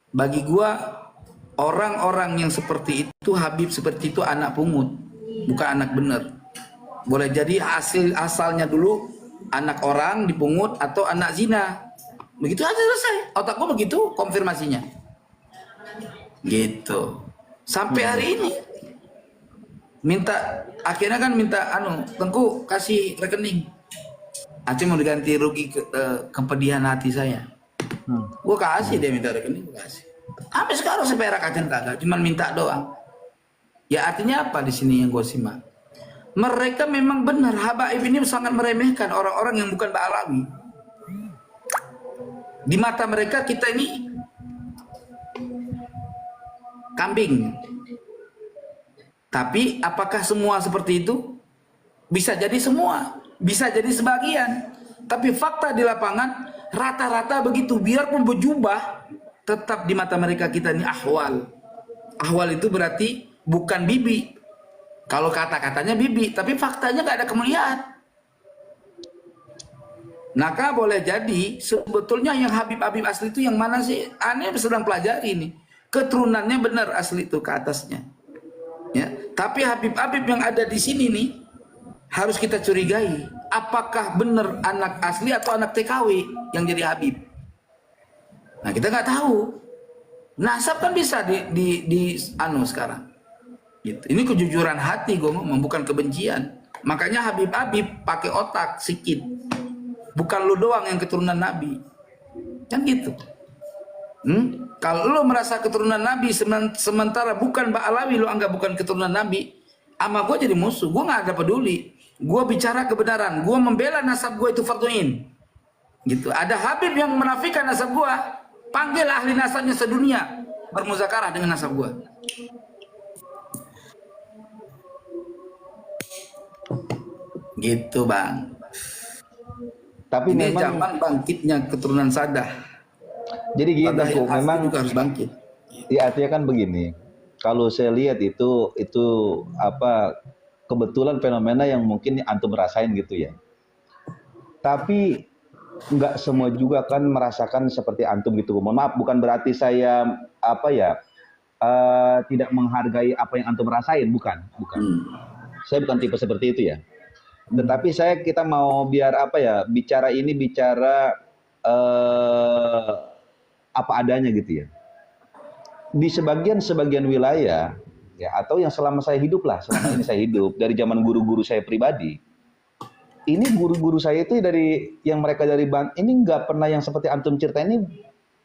Bagi gua orang-orang yang seperti itu, Habib seperti itu anak pungut, bukan anak bener. Boleh jadi asalnya dulu anak orang dipungut atau anak zina. Begitu aja selesai. Otak gua begitu konfirmasinya. Gitu. Sampai hari ini akhirnya kan minta Tengku kasih rekening. Aceh mau diganti rugi kepedihan hati saya. Gua kasih, dia minta rekening, gua kasih. Sampai sekarang seperak Aceh kagak, cuman minta doang. Ya artinya apa di sini yang gue simak? Mereka memang benar, habaib ini sangat meremehkan orang-orang yang bukan Ba'alawi. Di mata mereka kita ini kambing. Tapi apakah semua seperti itu? Bisa jadi semua, bisa jadi sebagian. Tapi fakta di lapangan rata-rata begitu. Biarpun berjubah, tetap di mata mereka kita ini ahwal. Ahwal itu berarti bukan bibi. Kalau kata-katanya bibi, tapi faktanya nggak ada kemuliaan. Maka boleh jadi sebetulnya yang Habib-Habib asli itu yang mana sih? Aneh sedang pelajari ini. Keturunannya benar asli itu ke atasnya. Ya, tapi Habib-Habib yang ada di sini nih harus kita curigai. Apakah benar anak asli atau anak TKW yang jadi Habib? Nah kita nggak tahu. Nasab kan bisa di sekarang. Gitu. Ini kejujuran hati gue ngomong, bukan kebencian. Makanya Habib-Habib pakai otak sikit. Bukan lu doang yang keturunan Nabi. Kan gitu. Kalau lu merasa keturunan Nabi sementara bukan Ba'alawi, lu anggap bukan keturunan Nabi, sama gue jadi musuh. Gue nggak ada peduli. Gue bicara kebenaran. Gue membela nasab gue itu fardhu'in. Gitu. Ada Habib yang menafikan nasab gue, panggil ahli nasabnya sedunia bermuzakarah dengan nasab gue. Gitu bang. Tapi ini memang zaman bangkitnya keturunan Sadah. Jadi gini Tengku, memang juga harus bangkit. Ya artinya kan begini. Kalau saya lihat itu apa kebetulan fenomena yang mungkin antum rasain gitu ya. Tapi nggak semua juga kan merasakan seperti antum gitu. Mohon maaf, bukan berarti saya tidak menghargai apa yang antum rasain, bukan. Saya bukan tipe seperti itu ya. Tetapi kita mau bicara apa adanya gitu ya. Di sebagian wilayah ya, atau yang selama ini saya hidup dari zaman guru-guru saya pribadi. Ini guru-guru saya itu yang mereka dari ini nggak pernah yang seperti antum cerita ini,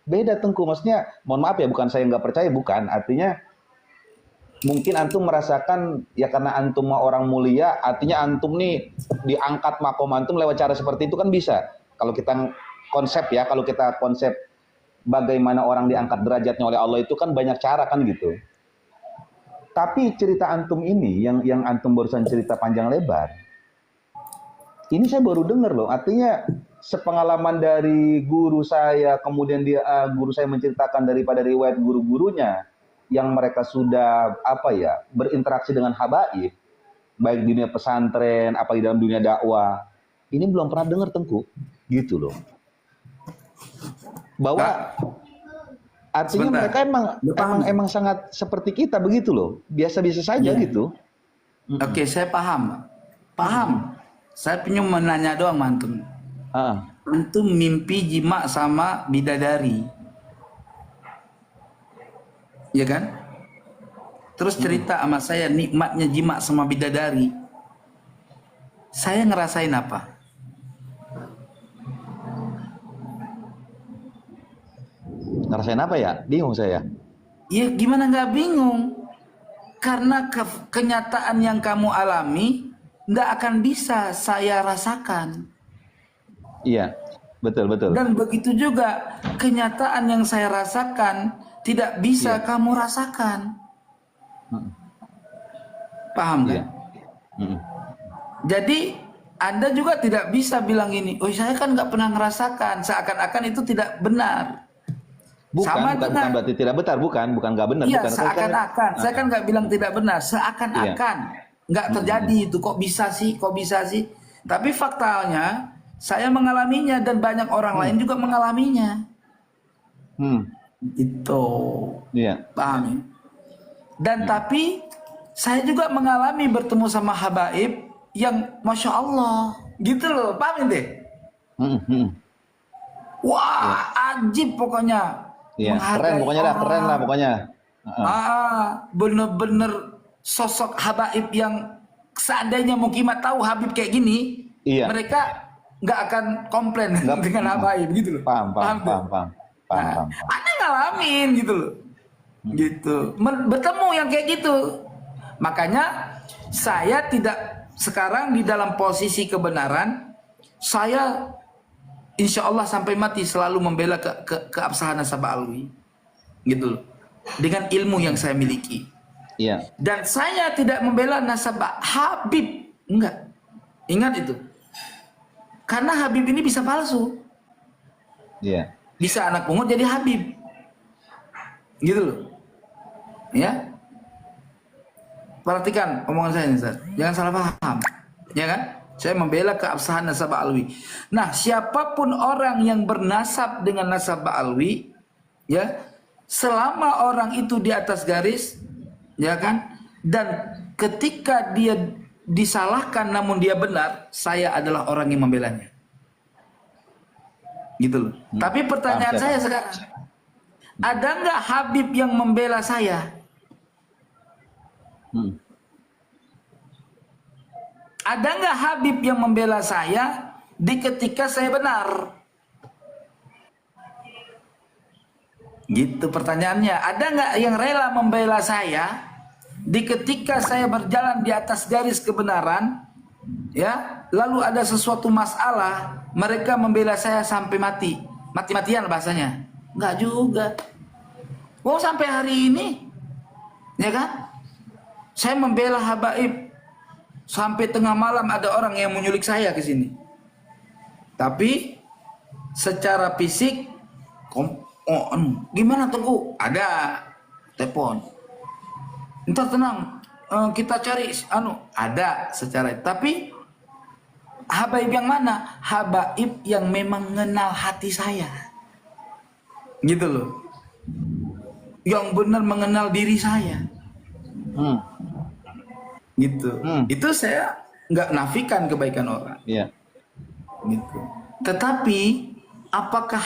beda Tengku. Maksudnya mohon maaf ya, bukan saya nggak percaya, bukan. Artinya mungkin antum merasakan ya karena antum orang mulia, artinya antum nih diangkat makom antum lewat cara seperti itu kan bisa. Kalau kita konsep bagaimana orang diangkat derajatnya oleh Allah itu kan banyak cara kan gitu. Tapi cerita antum ini yang antum barusan cerita panjang lebar, ini saya baru dengar loh. Artinya sepengalaman dari guru saya, kemudian guru saya menceritakan daripada riwayat guru-gurunya yang mereka sudah berinteraksi dengan habaib, baik di dunia pesantren, di dalam dunia dakwah. Ini belum pernah dengar Tengku, gitu loh. Bahwa artinya mereka emang sangat seperti kita begitu loh, biasa-biasa saja gitu. Oke, saya paham. Saya pengen menanya doang antum. Antum mimpi jima sama bidadari, ya kan? Terus cerita sama saya nikmatnya jima sama bidadari. Saya ngerasain apa? Ngerasain apa ya? Bingung saya. Ya gimana nggak bingung? Karena kenyataan yang kamu alami nggak akan bisa saya rasakan. Iya, betul. Dan begitu juga kenyataan yang saya rasakan tidak bisa kamu rasakan. Paham kan? Jadi Anda juga tidak bisa bilang ini, oh saya kan nggak pernah ngerasakan, seakan-akan itu tidak benar. Bukan berarti tidak benar, bukan nggak benar. Iya, seakan-akan. Saya kan nggak bilang tidak benar, seakan-akan nggak terjadi itu. Kok bisa sih? Tapi faktanya saya mengalaminya dan banyak orang lain juga mengalaminya. Itu. Iya. Paham ya? Dan tapi saya juga mengalami bertemu sama habaib yang Masya Allah gitu loh, paham deh? Hmm, hmm. Wah, ajib pokoknya. Iya, keren Menghargai pokoknya dah, keren lah orang. pokoknya. Heeh. Bener-bener sosok habaib yang seandainya Mukimat tahu Habib kayak gini, Iya. mereka nggak akan komplain Nggak- dengan habaib gitu loh. Paham, paham, tuh? paham, paham, paham, Nah, paham. Anda ngalamin gitu loh. Gitu. Bertemu yang kayak gitu. Makanya saya tidak sekarang di dalam posisi kebenaran, saya insya Allah sampai mati selalu membela keabsahan nasabah alwi. Gitu loh. Dengan ilmu yang saya miliki. Iya. Dan saya tidak membela nasabah Habib. Enggak. Ingat itu. Karena Habib ini bisa palsu. Iya. Bisa anak pungut jadi Habib. Gitu loh. Ya. Perhatikan omongan saya nih, Ustaz. Jangan salah paham. Ya kan? Saya membela keabsahan nasabah alwi. Nah, siapapun orang yang bernasab dengan nasabah alwi, ya, selama orang itu di atas garis, ya kan? Dan ketika dia disalahkan namun dia benar, saya adalah orang yang membelanya. Gitu loh. Tapi pertanyaan Paham, saya sekarang, ada nggak Habib yang membela saya? Hmm. Ada nggak Habib yang membela saya di ketika saya benar? Gitu pertanyaannya. Ada nggak yang rela membela saya di ketika saya berjalan di atas garis kebenaran? Ya, lalu ada sesuatu masalah, mereka membela saya sampai mati. Mati-matian bahasanya. Nggak juga. Oh, sampai hari ini, ya kan? Saya membela habaib. Sampai tengah malam ada orang yang menyulik saya ke sini. Tapi secara fisik, gimana Tengku? Ada telepon. Entar tenang, kita cari ada secara. Tapi habaib yang mana? Habaib yang memang mengenal hati saya. Gitu loh. Yang benar mengenal diri saya. Hmm. Gitu. Itu saya nggak nafikan kebaikan orang. Iya. Gitu. Tetapi apakah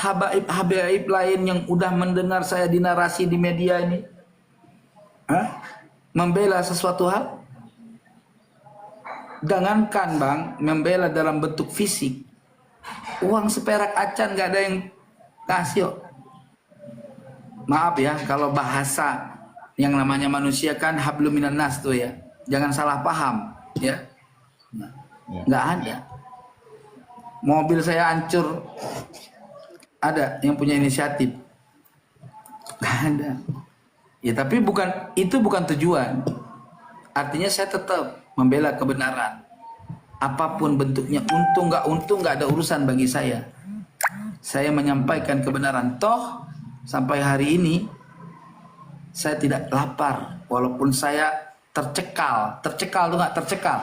habaib lain yang udah mendengar saya di narasi di media ini, membela sesuatu hal? Jangankan bang, membela dalam bentuk fisik, uang seperak acan nggak ada yang kasih. Maaf ya, kalau bahasa yang namanya manusia kan hablum minan nas tuh ya. Jangan salah paham, ya. Nggak ada. Mobil saya hancur, ada yang punya inisiatif. Nggak ada. Ya tapi itu bukan tujuan. Artinya saya tetap membela kebenaran. Apapun bentuknya, untung nggak ada urusan bagi saya. Saya menyampaikan kebenaran. Toh sampai hari ini saya tidak lapar, walaupun saya tercekal tuh nggak tercekal.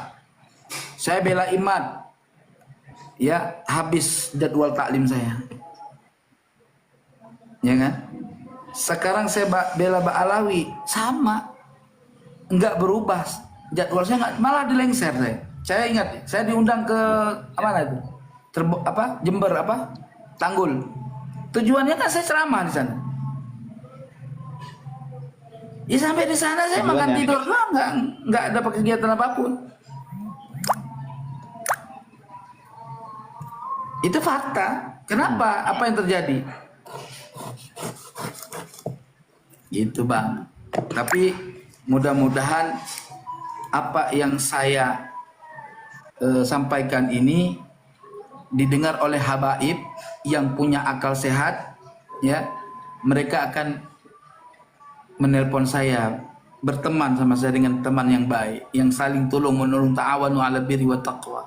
Saya bela Imad, ya habis jadwal taklim saya, ya kan? Sekarang saya bela Ba'alawi, sama, nggak berubah. Jadwal saya nggak, malah dilengser saya. Saya ingat, saya diundang ke mana itu? Jember Tanggul. Tujuannya kan saya ceramah di sana. Ya sampai di sana saya makan tidur doang, nggak ada kegiatan apapun. Itu fakta. Kenapa? Apa yang terjadi? Gitu bang. Tapi mudah-mudahan apa yang saya sampaikan ini didengar oleh habaib yang punya akal sehat, ya. Mereka akan menelpon saya, berteman sama saya dengan teman yang baik, yang saling tolong menolong, ta'awanu 'alal birri wat taqwa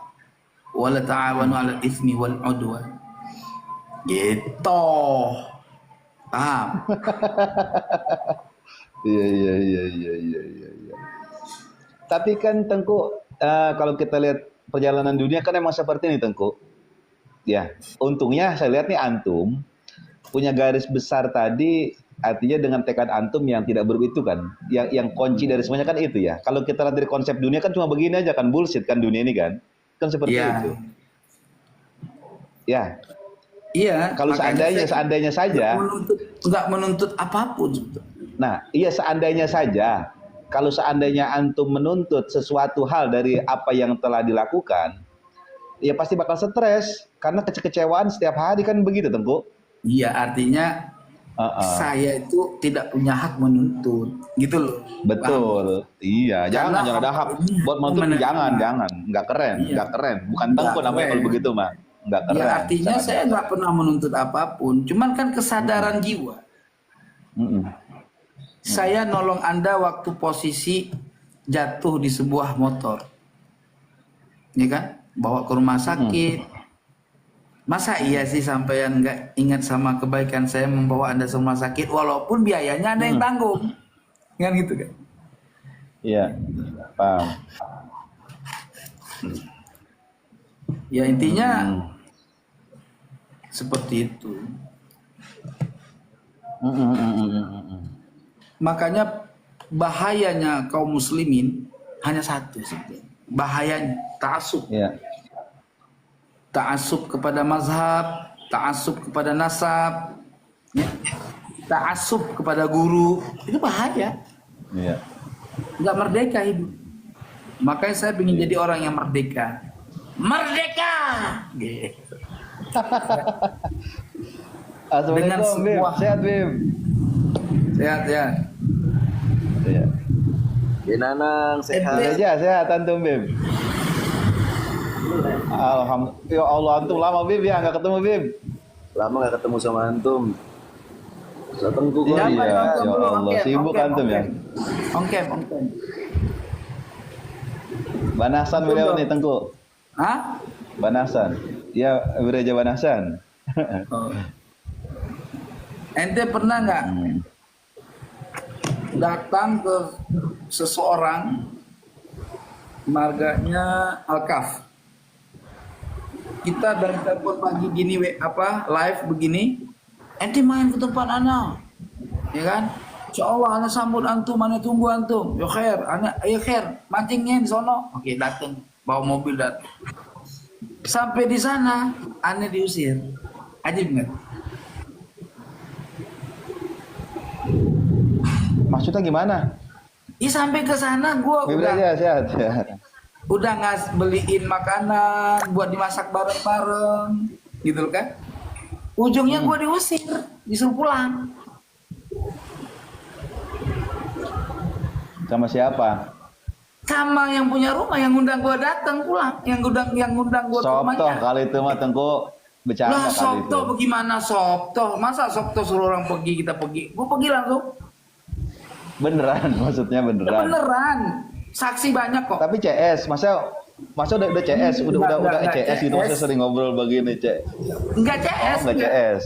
wa la ta'awanu 'alal itsmi wal 'udwan. Gitu. Paham? Iya. Tapi kan Tengku, kalau kita lihat perjalanan dunia kan emang seperti ini Tengku. Ya, untungnya saya lihat nih antum punya garis besar tadi Artinya dengan tekad antum yang tidak itu kan, yang kunci dari semuanya kan itu ya. Kalau kita lihat dari konsep dunia kan cuma begini aja kan, bullshit kan dunia ini kan seperti Iya. itu. Ya, Iya. kalau Makanya seandainya saja, nggak menuntut apapun. nah iya seandainya saja, kalau seandainya antum menuntut sesuatu hal dari apa yang telah dilakukan, ya pasti bakal stres karena kekecewaan setiap hari kan begitu, Tengku. Iya, artinya saya itu tidak punya hak menuntut, gitu loh. Betul, iya, Karena jangan ada hak buat menuntut, jangan, nggak keren, Iya. nggak keren, bukan Tengku namanya keren. kalau begitu mah, nggak keren. Ya artinya sangat saya nggak pernah menuntut apapun, cuman kan kesadaran jiwa. Mm-mm. Saya nolong Anda waktu posisi jatuh di sebuah motor, ya kan? Bawa ke rumah sakit. Masa iya sih sampean nggak ingat sama kebaikan saya membawa Anda ke rumah sakit, walaupun biayanya Anda yang tanggung, kan gitu kan? Iya, paham. Ya intinya seperti itu. Makanya bahayanya kaum muslimin hanya satu sebenarnya. Bahayanya ta'assub. Iya. Ta'assub kepada mazhab, ta'assub kepada nasab, ya. Ta'assub kepada guru, itu bahaya. Iya. Nggak merdeka hidup. Makanya saya ingin jadi orang yang merdeka. Merdeka! Gitu. Dengan Assalamualaikum, Bim. sebuah- Sehat, Bim. Sehat ya. Iya. Nanang sehat. Sehat antum, Bim. Alhamdulillah. Ya Allah, antum lama, Bim, ya nggak ketemu, Bim. Lama gak ketemu sama antum. Tengku Iya, gua. ya Allah, sibuk antum ya. Ongkem. Banasan beliau nih, Tengku. Hah? Banasan. Iya, gereja Banasan. Oh. Ente pernah nggak datang ke seseorang marganya Alkaf? Kita dari telepon pagi gini, live begini, ente main ke tempat ana, ya kan? Insya Allah ana sambut antum, ana tunggu antum. Ya khair, ya khair, mancingnya di sono. Oke, datang, bawa mobil datang. Sampai di sana, ana diusir. Ajib nggak? Maksudnya gimana? Ih sampai ke sana gua Bim aja sehat ya. udah beliin makanan buat dimasak bareng-bareng gitu kan. Ujungnya gua diusir, disuruh pulang. Sama siapa? Sama yang punya rumah yang ngundang gua datang pulang, yang ngundang gua ke Sobtoh rumahnya. kali itu mah, Tengku. Bercanda Lah kali itu. Sobtoh bagaimana Sobtoh? Masa Sobtoh suruh orang pergi kita pergi? Gua pergi langsung. Beneran, maksudnya beneran. Beneran. Saksi banyak kok. Tapi CS, masa udah CS, udah Enggak, CS gitu, masa CS. sering ngobrol begini, Cek. Enggak CS. Enggak CS.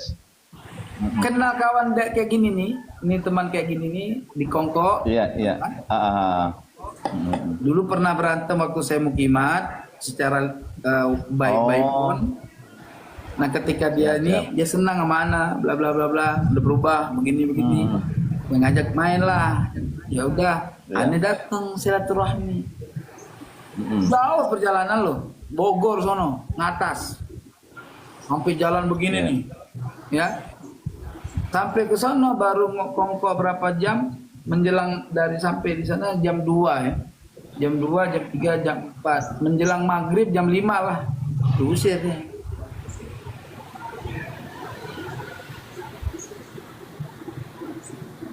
Kenal kawan kayak gini nih, ini teman kayak gini nih di Kongko. Iya. Dulu pernah berantem waktu saya mukimat secara baik-baik Oh. pun. Nah ketika dia Siap. dia senang sama ana, bla bla bla bla, udah berubah begini. Yang ngajak main lah. Ya udah, Ya. ana datang silaturahmi. Jauh perjalanan loh, Bogor sono, ngatas. Sampai jalan begini Ya. nih. Ya. Sampai ke sana baru ngokongko berapa jam menjelang dari sampai di sana jam 2 ya. Jam 2, jam 3, jam 4. Menjelang maghrib jam 5 lah. Diusir nih.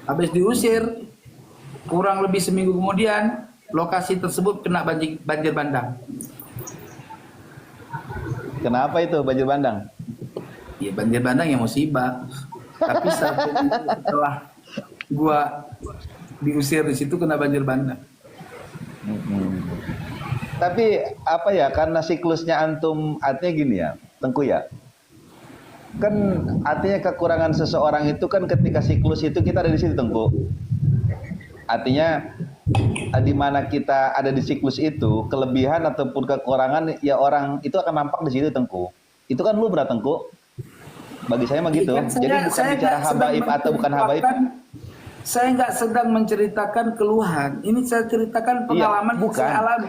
Habis diusir, kurang lebih seminggu kemudian lokasi tersebut kena banjir bandang. Kenapa itu banjir bandang? Ya banjir bandang ya musibah. Tapi setelah gua diusir di situ kena banjir bandang. Tapi apa ya, karena siklusnya antum, artinya gini ya, Tengku ya. Kan artinya kekurangan seseorang itu kan ketika siklus itu kita ada di situ, Tengku. Artinya di mana kita ada di siklus itu, kelebihan ataupun kekurangan ya orang itu akan nampak di situ, Tengku. Itu kan lu berat, Tengku. Bagi saya mah gitu. Kan Jadi bukan bicara nggak sedang habaib atau bukan habaib. menceritakan- Saya nggak sedang menceritakan keluhan. Ini saya ceritakan pengalaman yang bukan. saya alami.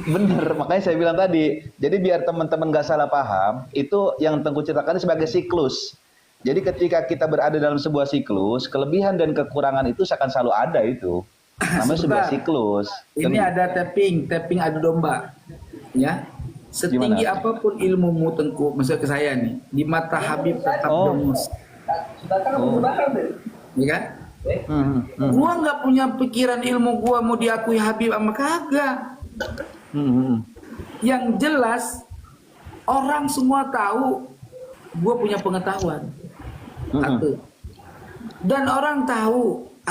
Bener, makanya saya bilang tadi. Jadi biar teman-teman nggak salah paham, itu yang Tengku ceritakan sebagai siklus. Jadi ketika kita berada dalam sebuah siklus, kelebihan dan kekurangan itu akan selalu ada itu. Namanya sebuah Sebentar. siklus. Ini ada tapping adu domba. Ya. Setinggi Gimana? apapun ilmumu Tengku, maksud ke saya nih, di mata Habib tetap Oh. domus. Oh. Ya kan? Hmm. Gua nggak punya pikiran ilmu gua mau diakui Habib sama kagak. Hmm. Yang jelas orang semua tahu gua punya pengetahuan. Satu. Dan orang tahu